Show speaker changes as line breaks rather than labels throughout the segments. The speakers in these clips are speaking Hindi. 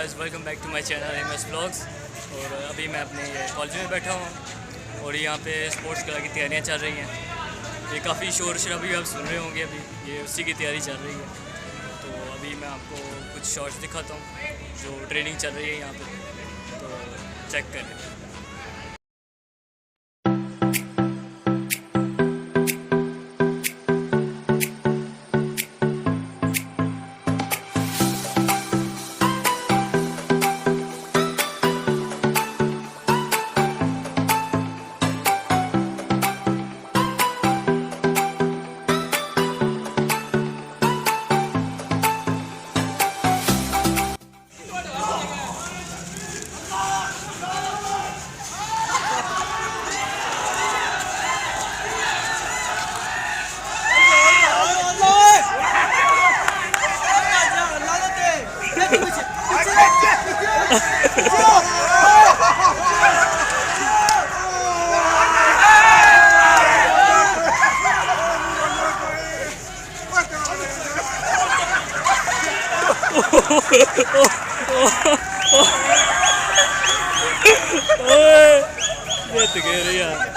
Guys, welcome back to my channel MS vlogs. और अभी मैं अपने कॉलेज में बैठा हूँ और यहाँ पे स्पोर्ट्स क्लब की तैयारियाँ चल रही हैं। ये काफ़ी शोर शराबी आप सुन रहे होंगे, अभी ये उसी की तैयारी चल रही है। तो अभी मैं आपको कुछ शॉट्स दिखाता हूँ जो ट्रेनिंग चल रही है यहाँ पे, तो चेक करें। ये तो कह रही है।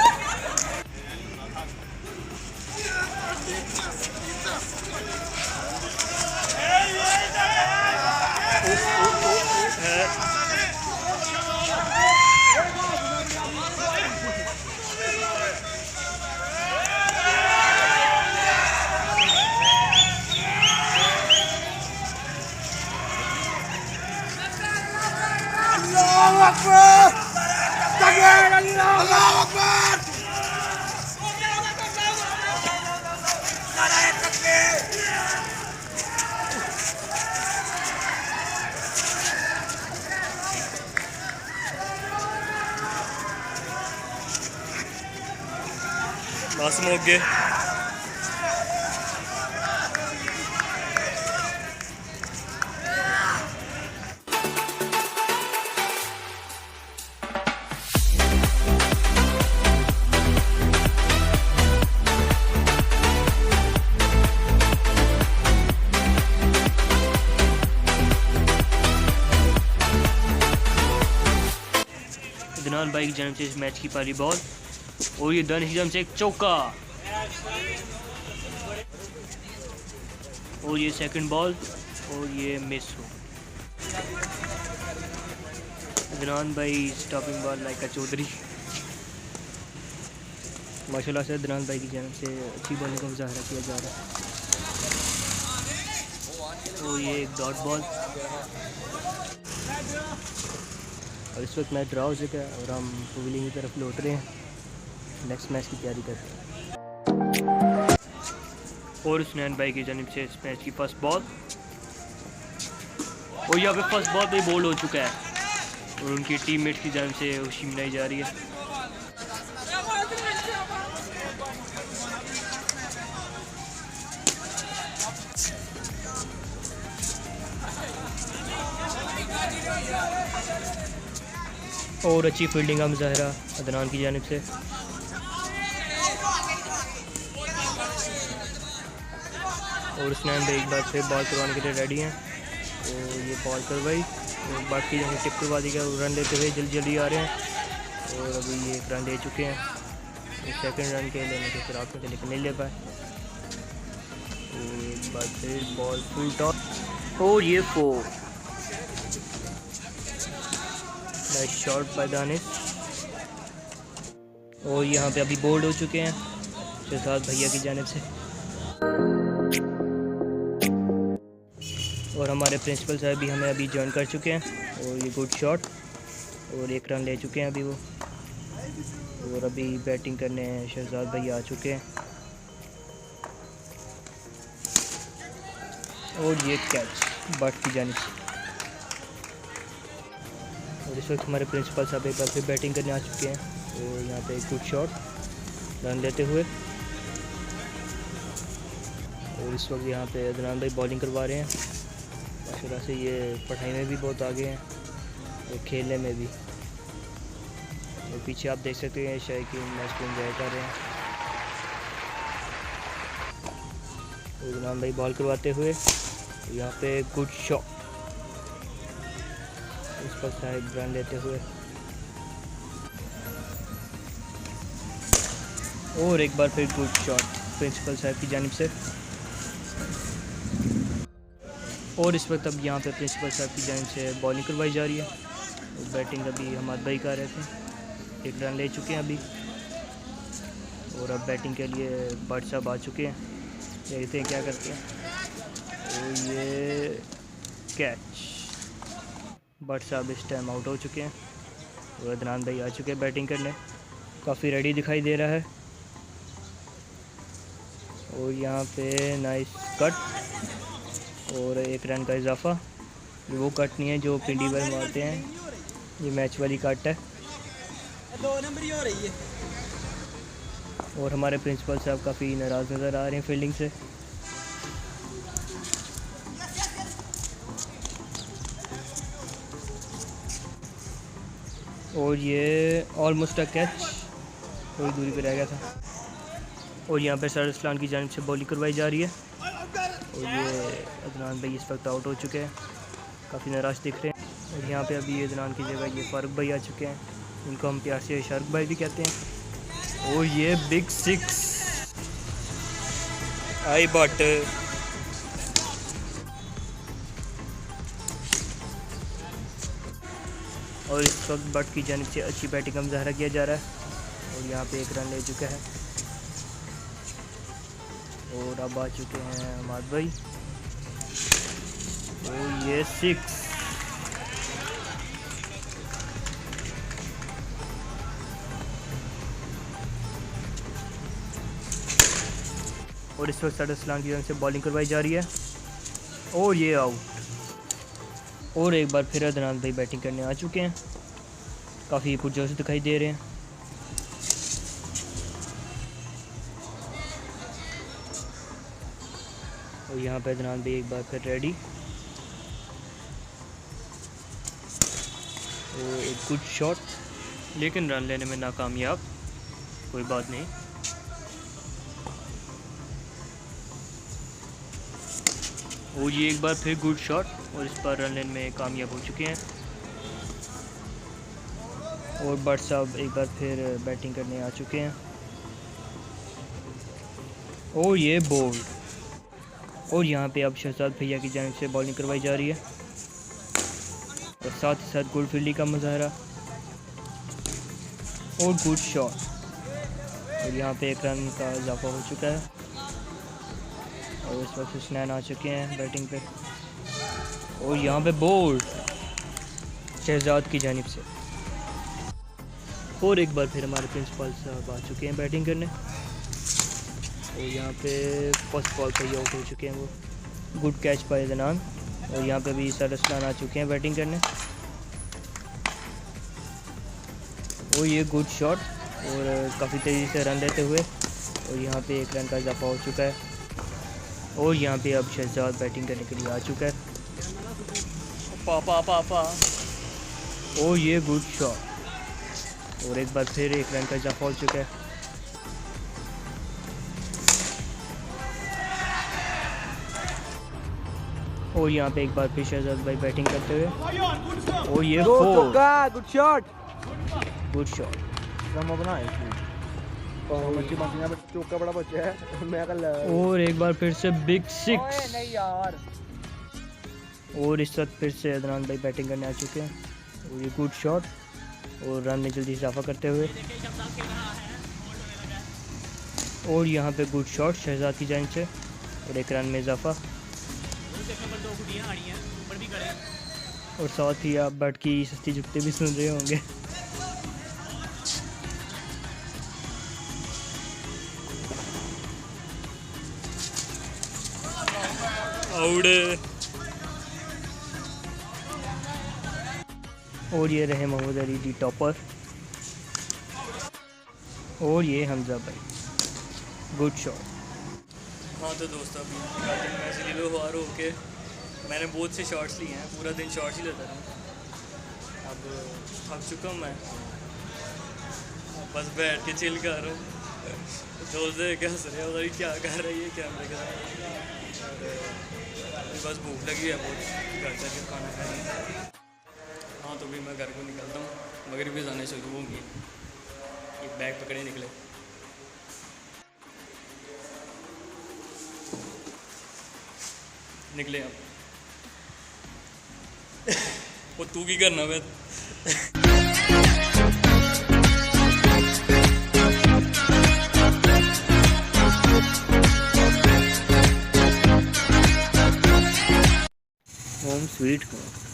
Allahu Akbar! Takbir! Allahu Akbar! Narae takbir!
मासूम हो गए। अदनान भाई की जन्म से इस मैच की पहली बॉल और ये दानिश की जन्म से एक चौका और ये सेकंड बॉल और ये मिस हो। अदनान भाई स्टॉपिंग बॉल लाइक चौधरी। माशाल्लाह से अदनान भाई की जन्म से अच्छी बॉलिंग का मुजाहरा किया जा रहा है। और ये एक डॉट बॉल और इस वक्त मैच ड्रॉ हो चुका है और हम पवेलियन की तरफ लौट रहे हैं नेक्स्ट मैच की तैयारी करते हैं। और हुसनैन भाई की जानिब से इस मैच की फर्स्ट बॉल और यहाँ पे फर्स्ट बॉल पे बोल्ड हो चुका है और उनकी टीममेट की जानिब से खुशी मनाई जा रही है। और अच्छी फील्डिंग का मुजाहरा अदनान की जानिब से। और हुसनैन भाई एक बार फिर बॉल करवाने के लिए रेडी हैं और ये बॉल करवाई और बाकी जो टिप करवा दी गया रन लेते हुए जल्दी जल्दी आ रहे हैं और अभी ये एक रन ले चुके हैं। सेकंड रन के लेने के फिर आपको लेकर नहीं ले पाए और एक बार फिर बॉल फुल टॉप और ये 4 नाइस शॉट बाय दानिश। और यहाँ पे अभी बोल्ड हो चुके हैं शहजाद भैया की जानिब से और हमारे प्रिंसिपल साहब भी हमें अभी ज्वाइन कर चुके हैं और ये गुड शॉट और एक रन ले चुके हैं अभी वो। और अभी बैटिंग करने शहजाद भैया आ चुके हैं और ये कैच बट की जानिब से। और इस वक्त हमारे प्रिंसिपल साहब एक बार फिर बैटिंग करने आ चुके हैं और यहाँ पे एक गुड शॉट रन लेते हुए। और इस वक्त यहाँ पे अदनान भाई बॉलिंग करवा रहे हैं। माशाल्लाह से ये पढ़ाई में भी बहुत आगे हैं और खेलने में भी। और पीछे आप देख सकते हैं शायद कि मैच को एंजॉय कर रहे हैं। अदनान भाई बॉल करवाते हुए यहाँ पे गुड शॉट
प्रिंसिपल साहब रन लेते हुए। और एक बार फिर गुड शॉट प्रिंसिपल साहब की जानिब से। और इस वक्त अब यहाँ पे प्रिंसिपल साहब की जानिब से बॉलिंग करवाई जा रही है। और बैटिंग अभी हमारे भाई कर रहे थे, 1 रन ले चुके हैं अभी। और अब बैटिंग के लिए भट्ट साहब आ चुके हैं, देखते हैं क्या करते हैं। और ये कैच, भट्ट साहब इस टाइम आउट हो चुके हैं। और अदनान भाई आ चुके हैं बैटिंग करने, काफ़ी रेडी दिखाई दे रहा है। और यहाँ पे नाइस कट और 1 रन का इजाफा। ये वो कट नहीं है जो पिंडी पर मारते हैं, ये मैच वाली कट है।
2 नंबर ही हो रही है।
और हमारे प्रिंसिपल साहब काफ़ी नाराज़ नज़र आ रहे हैं फील्डिंग से। और ये ऑलमोस्ट अ कैच, थोड़ी दूरी पे रह गया था। और यहाँ पे सर असलान की जानिब से बॉलिंग करवाई जा रही है। और ये अदनान भाई इस वक्त आउट हो चुके हैं, काफ़ी नाराज़ दिख रहे हैं। और यहाँ पे अभी अदनान की जगह ये फारूक भाई आ चुके हैं, इनको हम प्यार से शारुख भाई भी कहते हैं। और ये बिग 6 आई बट। और इस वक्त बट की जानिब से अच्छी बैटिंग का मुजाहरा किया जा रहा है। और यहाँ पे 1 रन ले चुका है। और अब आ चुके हैं हमाद भाई। और ये 6। और इस वक्त सर असलान की तरफ से बॉलिंग करवाई जा रही है। और ये आउट। और एक बार फिर अदनान भाई बैटिंग करने आ चुके हैं, काफ़ी पुरजोश दिखाई दे रहे हैं। और यहाँ पे अदनान भाई एक बार फिर रेडी। और एक गुड शॉट, लेकिन रन लेने में नाकामयाब, कोई बात नहीं। और ये एक बार फिर गुड शॉट, और इस पर रन लेने में कामयाब हो चुके हैं। और भट्ट साहब एक बार फिर बैटिंग करने आ चुके हैं। और ये बोल्ड। और यहाँ पे अब शहजाद भैया की जानिब से बॉलिंग करवाई जा रही है। और साथ ही साथ गुड फील्डिंग का मुजाहरा और गुड शॉट। और यहाँ पे 1 रन का इजाफा हो चुका है। और इस वक्त हुसनैन आ चुके हैं बैटिंग पे। और यहाँ पे बोल्ड शहजाद की जानिब से। और एक बार फिर हमारे प्रिंसिपल साहब आ चुके हैं बैटिंग करने। और यहाँ पे फर्स्ट बॉल पे ही आउट हो चुके हैं वो, गुड कैच बाय अदनान। और यहाँ पे भी सर असलान आ चुके हैं बैटिंग करने। और ये गुड शॉट और काफ़ी तेज़ी से रन लेते हुए। और यहाँ पे 1 रन का इजाफा हो चुका है। और यहाँ पे अब शहजाद बैटिंग करने के लिए आ चुका है। पापा। और ये गुड शॉट और एक बार फिर 1 रन का इजाफा हो चुका है। और यहाँ पे एक बार फिर शहजाद भाई बैटिंग करते हुए। और ये
गुड शॉट।
Good shot.
चौका बड़ा बच्चा है। मैं कल
और एक बार फिर से बिग 6।
नहीं यार।
और इस वक्त फिर से अदनान भाई बैटिंग करने आ चुके हैं। और ये गुड शॉट और रन में जल्दी इजाफा करते हुए। और यहाँ पे गुड शॉट शहजाद की जानिब से और 1 रन में इजाफा। और साथ ही आप बट की सस्ती जुगते भी सुन रहे होंगे। आउट। और ये रहे मोहम्मद अली दी टॉपर। और ये हमजा भाई, गुड शॉट।
हाँ तो दोस्तों अभी बैटिंग में से लीलोहार हो के मैंने बहुत से शॉट्स लिए हैं, पूरा दिन शॉट्स ही लेता रहा। अब थक चुका हूँ मैं, बस बैठ के चिल कर रहा हूँ। दोस्त क्या हंस रहे हैं, क्या कर रही है कैमरे के साथ। बस भूख लगी है बहुत, घर जाके खाना खाएंगे। हाँ तो भी मैं घर को निकलता हूँ, मगरिब भी जाने शुरू होंगी। एक बैग पकड़े निकले। निकले अब। वो तू की करना मैं
होम स्वीट होम।